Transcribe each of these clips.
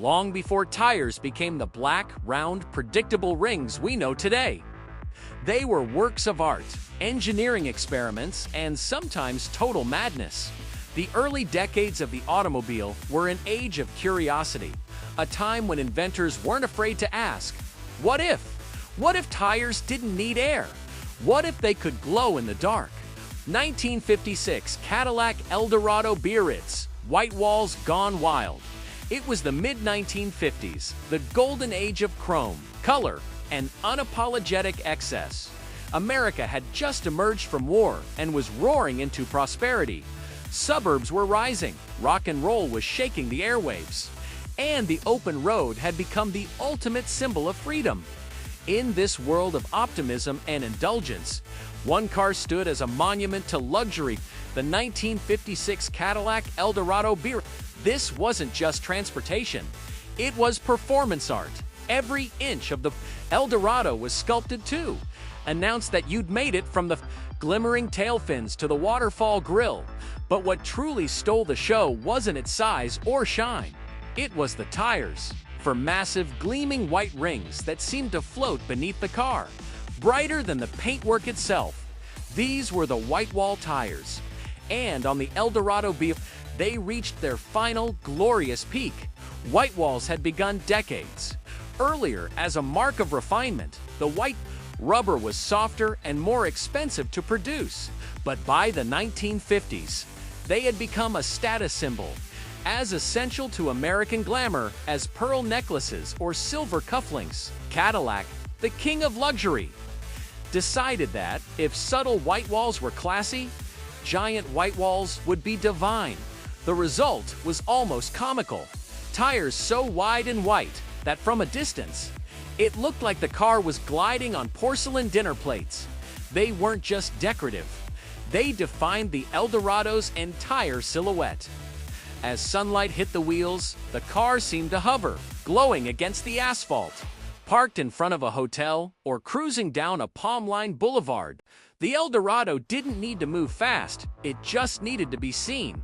long before tires became the black, round, predictable rings we know today. They were works of art, engineering experiments, and sometimes total madness. The early decades of the automobile were an age of curiosity, a time when inventors weren't afraid to ask, what if? What if tires didn't need air? What if they could glow in the dark? 1956 Cadillac Eldorado Biarritz, white walls gone wild. It was the mid-1950s, the golden age of chrome, color, and unapologetic excess. America had just emerged from war and was roaring into prosperity. Suburbs were rising, rock and roll was shaking the airwaves, and the open road had become the ultimate symbol of freedom. In this world of optimism and indulgence, one car stood as a monument to luxury, the 1956 Cadillac Eldorado Biarritz. This wasn't just transportation, it was performance art. Every inch of the Eldorado was sculpted too, announced that you'd made it from the glimmering tail fins to the waterfall grille. But what truly stole the show wasn't its size or shine. It was the tires, for massive, gleaming white rings that seemed to float beneath the car, brighter than the paintwork itself. These were the white wall tires, and on the Eldorado Biarritz, they reached their final, glorious peak. White walls had begun decades earlier as a mark of refinement. The white rubber was softer and more expensive to produce, but by the 1950s, they had become a status symbol, as essential to American glamour as pearl necklaces or silver cufflinks. Cadillac, the king of luxury, decided that if subtle white walls were classy, giant white walls would be divine. The result was almost comical. Tires so wide and white that from a distance, it looked like the car was gliding on porcelain dinner plates. They weren't just decorative. They defined the Eldorado's entire silhouette. As sunlight hit the wheels, the car seemed to hover, glowing against the asphalt. Parked in front of a hotel or cruising down a palm-lined boulevard, the Eldorado didn't need to move fast, it just needed to be seen.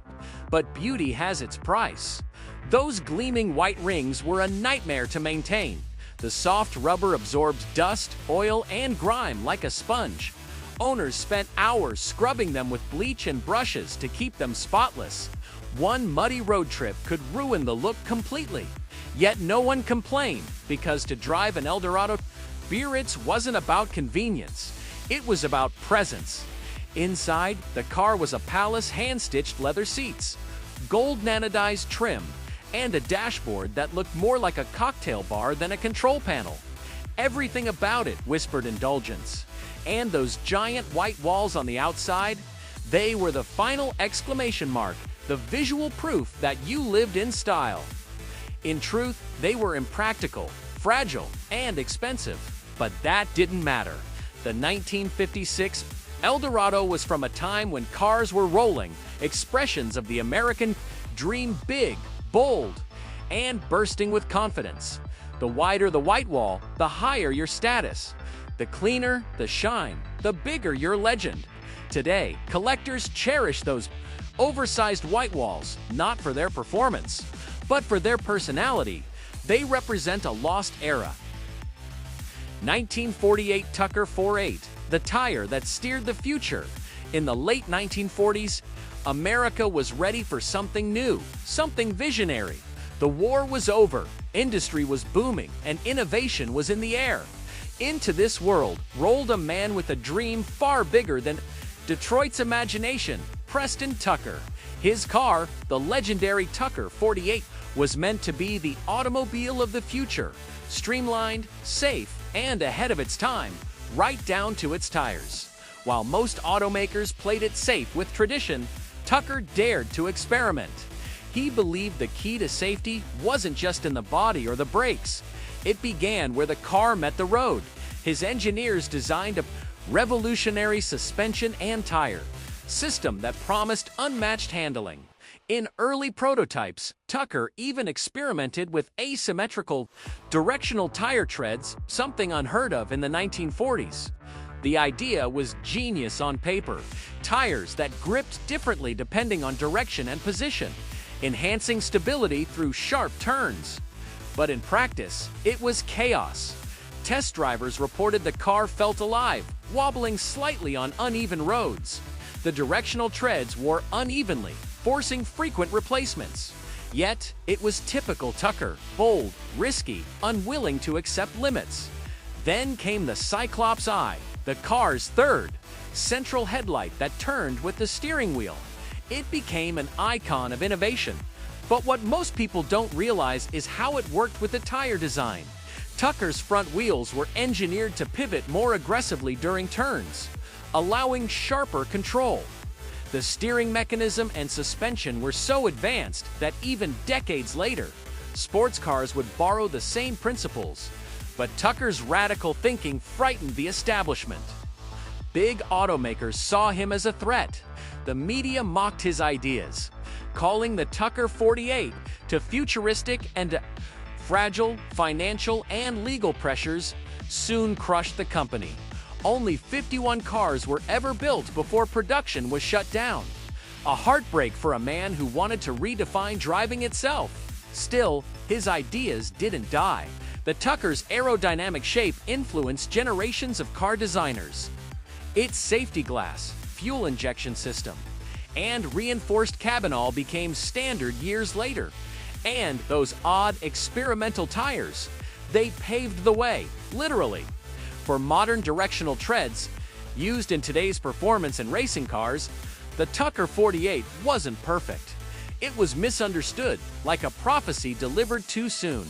But beauty has its price. Those gleaming white rings were a nightmare to maintain. The soft rubber absorbed dust, oil, and grime like a sponge. Owners spent hours scrubbing them with bleach and brushes to keep them spotless. One muddy road trip could ruin the look completely. Yet no one complained, because to drive an Eldorado Biarritz wasn't about convenience. It was about presence. Inside, the car was a palace, hand-stitched leather seats, gold anodized trim, and a dashboard that looked more like a cocktail bar than a control panel. Everything about it whispered indulgence. And those giant white walls on the outside, they were the final exclamation mark, the visual proof that you lived in style. In truth, they were impractical, fragile, and expensive. But that didn't matter. The 1956 Eldorado was from a time when cars were rolling, expressions of the American dream, big, bold, and bursting with confidence. The wider the white wall, the higher your status. The cleaner the shine, the bigger your legend. Today, collectors cherish those oversized white walls, not for their performance, but for their personality. They represent a lost era. 1948 Tucker 48, the tire that steered the future. In the late 1940s, America was ready for something new, something visionary. The war was over, industry was booming, and innovation was in the air. Into this world rolled a man with a dream far bigger than Detroit's imagination, Preston Tucker. His car, the legendary Tucker 48, was meant to be the automobile of the future, streamlined, safe, and ahead of its time, right down to its tires. While most automakers played it safe with tradition, Tucker dared to experiment. He believed the key to safety wasn't just in the body or the brakes. It began where the car met the road. His engineers designed a revolutionary suspension and tire system that promised unmatched handling. In early prototypes, Tucker even experimented with asymmetrical directional tire treads, something unheard of in the 1940s. The idea was genius on paper. Tires that gripped differently depending on direction and position, enhancing stability through sharp turns. But in practice, it was chaos. Test drivers reported the car felt alive, wobbling slightly on uneven roads. The directional treads wore unevenly, forcing frequent replacements. Yet, it was typical Tucker, bold, risky, unwilling to accept limits. Then came the Cyclops Eye, the car's third, central headlight that turned with the steering wheel. It became an icon of innovation. But what most people don't realize is how it worked with the tire design. Tucker's front wheels were engineered to pivot more aggressively during turns, allowing sharper control. The steering mechanism and suspension were so advanced that even decades later, sports cars would borrow the same principles. But Tucker's radical thinking frightened the establishment. Big automakers saw him as a threat. The media mocked his ideas, calling the Tucker 48 to futuristic and fragile. Financial and legal pressures soon crushed the company. Only 51 cars were ever built before production was shut down. A heartbreak for a man who wanted to redefine driving itself. Still, his ideas didn't die. The Tucker's aerodynamic shape influenced generations of car designers. Its safety glass, fuel injection system, and reinforced cabin all became standard years later. And those odd experimental tires, they paved the way, literally, for modern directional treads used in today's performance and racing cars. The Tucker 48 wasn't perfect. It was misunderstood, like a prophecy delivered too soon.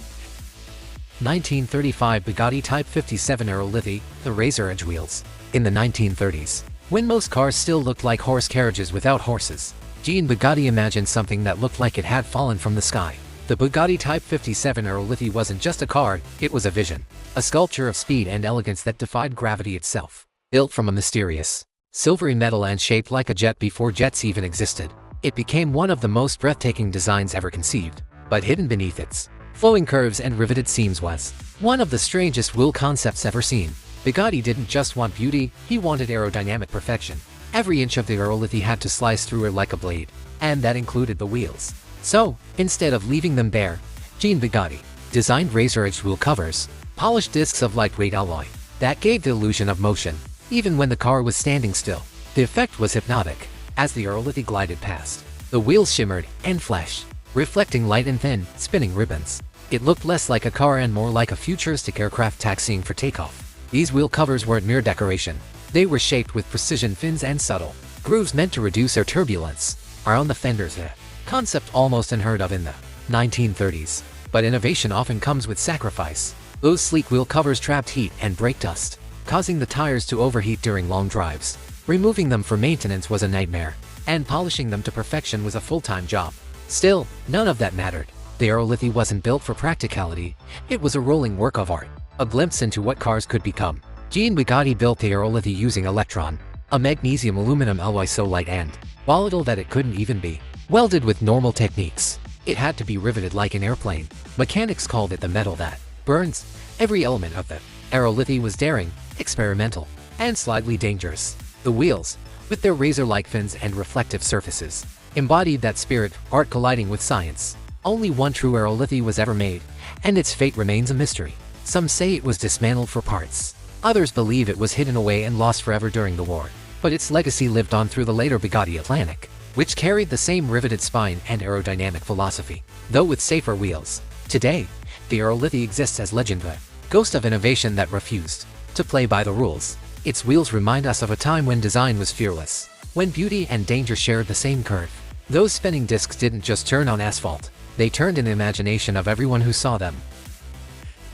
1935 Bugatti Type 57 Aerolith, the razor edge wheels. In the 1930s, when most cars still looked like horse carriages without horses, Jean Bugatti imagined something that looked like it had fallen from the sky. The Bugatti Type 57 Aerolith wasn't just a car, it was a vision. A sculpture of speed and elegance that defied gravity itself. Built from a mysterious, silvery metal and shaped like a jet before jets even existed, it became one of the most breathtaking designs ever conceived. But hidden beneath its flowing curves and riveted seams was one of the strangest wheel concepts ever seen. Bugatti didn't just want beauty, he wanted aerodynamic perfection. Every inch of the Aerolith had to slice through it like a blade, and that included the wheels. So, instead of leaving them bare, Jean Bugatti designed razor-edged wheel covers, polished discs of lightweight alloy, that gave the illusion of motion, even when the car was standing still. The effect was hypnotic. As the Aerolith glided past, the wheels shimmered and flashed, reflecting light and thin, spinning ribbons. It looked less like a car and more like a futuristic aircraft taxiing for takeoff. These wheel covers weren't mere decoration. They were shaped with precision fins and subtle grooves meant to reduce air turbulence around the fenders. A concept almost unheard of in the 1930s. But innovation often comes with sacrifice. Those sleek wheel covers trapped heat and brake dust, causing the tires to overheat during long drives. Removing them for maintenance was a nightmare, and polishing them to perfection was a full-time job. Still, none of that mattered. The Aerolith wasn't built for practicality, it was a rolling work of art, a glimpse into what cars could become. Jean Bugatti built the Aerolith using electron, a magnesium aluminum alloy so light and volatile that it couldn't even be welded with normal techniques. It had to be riveted like an airplane. Mechanics called it the metal that burns. Every element of the Aerolith was daring, experimental, and slightly dangerous. The wheels, with their razor-like fins and reflective surfaces, embodied that spirit, art colliding with science. Only one true Aerolith was ever made, and its fate remains a mystery. Some say it was dismantled for parts. Others believe it was hidden away and lost forever during the war. But its legacy lived on through the later Bugatti Atlantic, which carried the same riveted spine and aerodynamic philosophy, though with safer wheels. Today, the Aerolith exists as legend, a ghost of innovation that refused to play by the rules. Its wheels remind us of a time when design was fearless, when beauty and danger shared the same curve. Those spinning discs didn't just turn on asphalt, they turned in the imagination of everyone who saw them.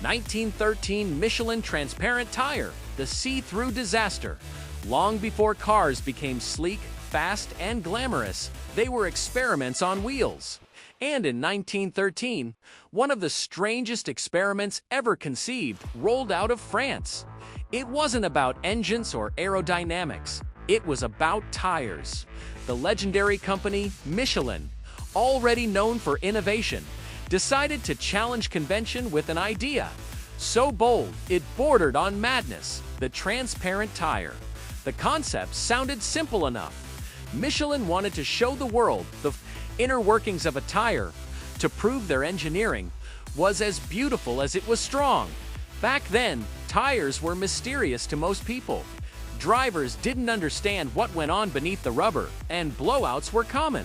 1913 Michelin transparent tire, the see-through disaster. Long before cars became sleek, fast, and glamorous, they were experiments on wheels. And in 1913, one of the strangest experiments ever conceived rolled out of France. It wasn't about engines or aerodynamics. It was about tires. The legendary company Michelin, already known for innovation, decided to challenge convention with an idea. So bold, it bordered on madness: the transparent tire. The concept sounded simple enough. Michelin wanted to show the world the inner workings of a tire. To prove their engineering, was as beautiful as it was strong. Back then, tires were mysterious to most people. Drivers didn't understand what went on beneath the rubber, and blowouts were common.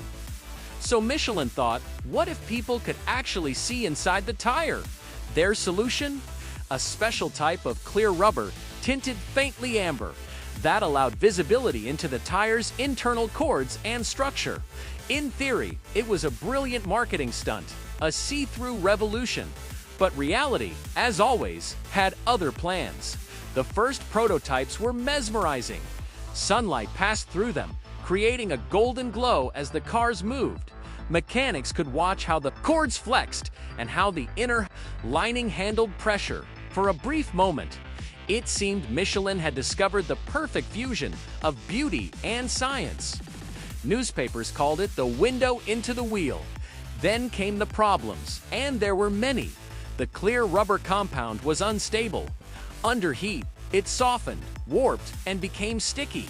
So Michelin thought, what if people could actually see inside the tire? Their solution? A special type of clear rubber, tinted faintly amber, that allowed visibility into the tire's internal cords and structure. In theory, it was a brilliant marketing stunt, a see-through revolution. But reality, as always, had other plans. The first prototypes were mesmerizing. Sunlight passed through them, creating a golden glow as the cars moved. Mechanics could watch how the cords flexed and how the inner lining handled pressure. For a brief moment, it seemed Michelin had discovered the perfect fusion of beauty and science. Newspapers called it the window into the wheel. Then came the problems, and there were many. The clear rubber compound was unstable. Under heat, it softened, warped, and became sticky.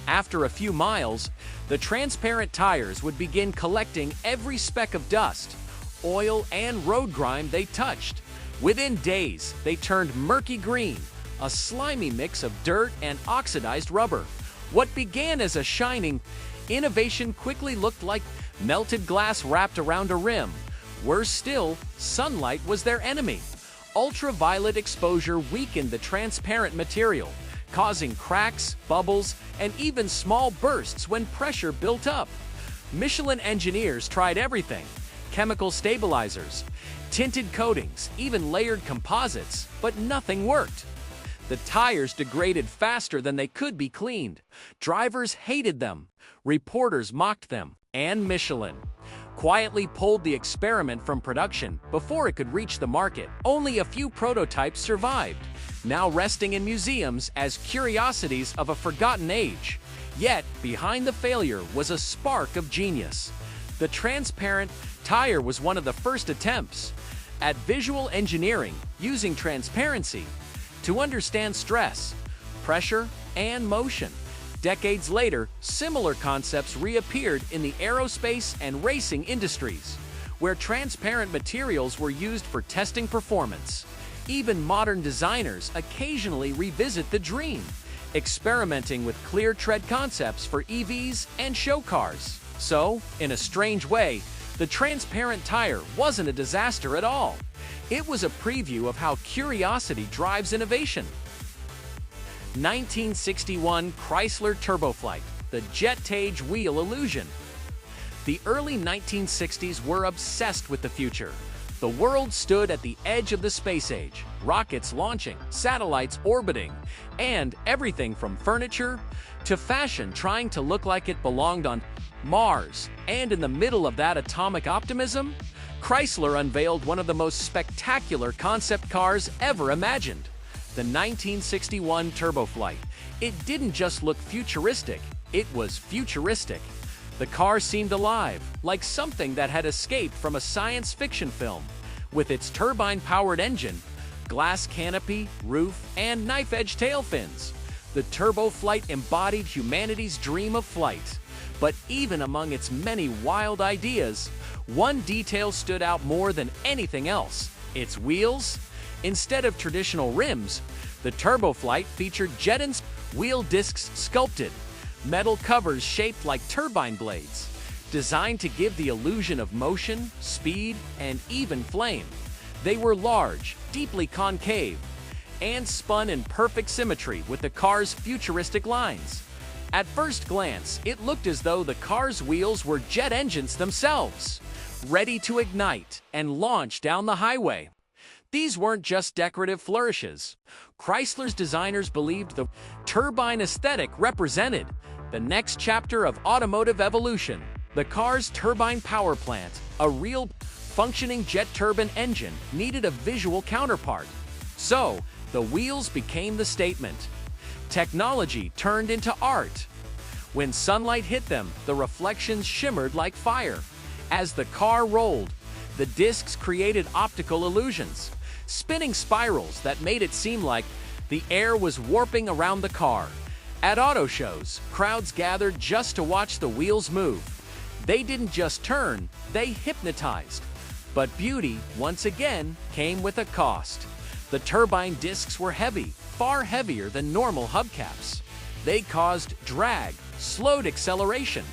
After a few miles, the transparent tires would begin collecting every speck of dust, oil, and road grime they touched. Within days, they turned murky green, a slimy mix of dirt and oxidized rubber. What began as a shining innovation quickly looked like melted glass wrapped around a rim. Worse still, sunlight was their enemy. Ultraviolet exposure weakened the transparent material, causing cracks, bubbles, and even small bursts when pressure built up. Michelin engineers tried everything: chemical stabilizers, tinted coatings, even layered composites, but nothing worked. The tires degraded faster than they could be cleaned. Drivers hated them, reporters mocked them, and Michelin quietly pulled the experiment from production before it could reach the market. Only a few prototypes survived, now resting in museums as curiosities of a forgotten age. Yet, behind the failure was a spark of genius. The transparent tire was one of the first attempts at visual engineering using transparency to understand stress, pressure, and motion. Decades later, similar concepts reappeared in the aerospace and racing industries, where transparent materials were used for testing performance. Even modern designers occasionally revisit the dream, experimenting with clear tread concepts for EVs and show cars. So, in a strange way, the transparent tire wasn't a disaster at all. It was a preview of how curiosity drives innovation. 1961 Chrysler Turboflight, the jet-tage wheel illusion. The early 1960s were obsessed with the future. The world stood at the edge of the space age, rockets launching, satellites orbiting, and everything from furniture to fashion trying to look like it belonged on Mars. And in the middle of that atomic optimism, Chrysler unveiled one of the most spectacular concept cars ever imagined: the 1961 Turboflight. It didn't just look futuristic, it was futuristic. The car seemed alive, like something that had escaped from a science fiction film. With its turbine-powered engine, glass canopy, roof, and knife-edge tail fins, the Turboflight embodied humanity's dream of flight. But even among its many wild ideas, one detail stood out more than anything else: its wheels. Instead of traditional rims, the Turboflight featured jet-ins, wheel discs sculpted, metal covers shaped like turbine blades, designed to give the illusion of motion, speed, and even flame. They were large, deeply concave, and spun in perfect symmetry with the car's futuristic lines. At first glance, it looked as though the car's wheels were jet engines themselves, ready to ignite and launch down the highway. These weren't just decorative flourishes. Chrysler's designers believed the turbine aesthetic represented the next chapter of automotive evolution. The car's turbine power plant, a real functioning jet turbine engine, needed a visual counterpart. So, the wheels became the statement. Technology turned into art. When sunlight hit them, the reflections shimmered like fire. As the car rolled, the discs created optical illusions, spinning spirals that made it seem like the air was warping around the car. At auto shows, crowds gathered just to watch the wheels move. They didn't just turn, they hypnotized. But beauty, once again, came with a cost. The turbine discs were heavy, far heavier than normal hubcaps. They caused drag, slowed acceleration,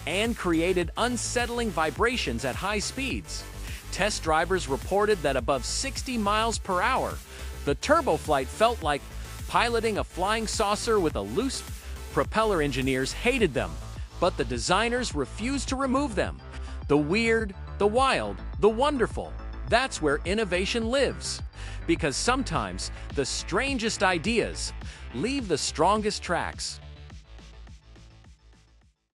and created unsettling vibrations at high speeds. Test drivers reported that above 60 miles per hour, the turboflight felt like piloting a flying saucer with a loose propeller. Engineers hated them, but the designers refused to remove them. The weird, the wild, the wonderful. That's where innovation lives. Because sometimes the strangest ideas leave the strongest tracks.